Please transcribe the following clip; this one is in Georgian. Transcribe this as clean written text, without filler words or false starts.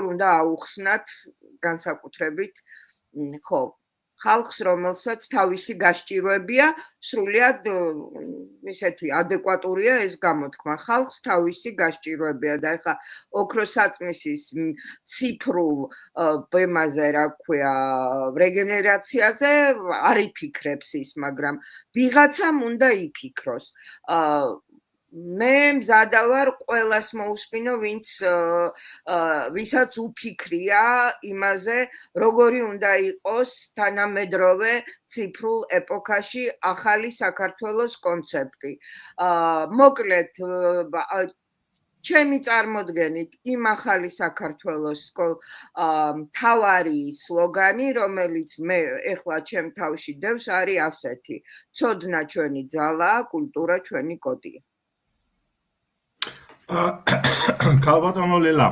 უნდა აუხსნათ განსაკუთრებით ხო ხალხს, რომელსაც თავისი გასჭიროებია, სრულიად ისეთი ადეკვატურია ეს გამოთქმა. ხალხს თავისი გასჭიროებია და ეხლა ოქროსაწმისის ციფრულ ბემაზე, რა ქვია, რეგენერაციაზე არ იფიქრებს ის, მაგრამ ვიღაცამ უნდა იფიქროს. მე მზადა ვარ ყველას მოусმინო, ვისაც უფიქრია იმაზე, როგორი უნდა იყოს თანამედროვე ციფრულ ეპოქაში ახალი საქართველოს კონცეფტი. მოკლედ, ჩემი წარმოდგენით იმ ახალი საქართველოს მთავარი სლოგანი, რომელიც მე ეხლა ჩემ თავში დევს, არის ასეთი: ცოდნა ჩვენი ძალაა, კულტურა ჩვენი კოდია. ქალბატონო ლელა,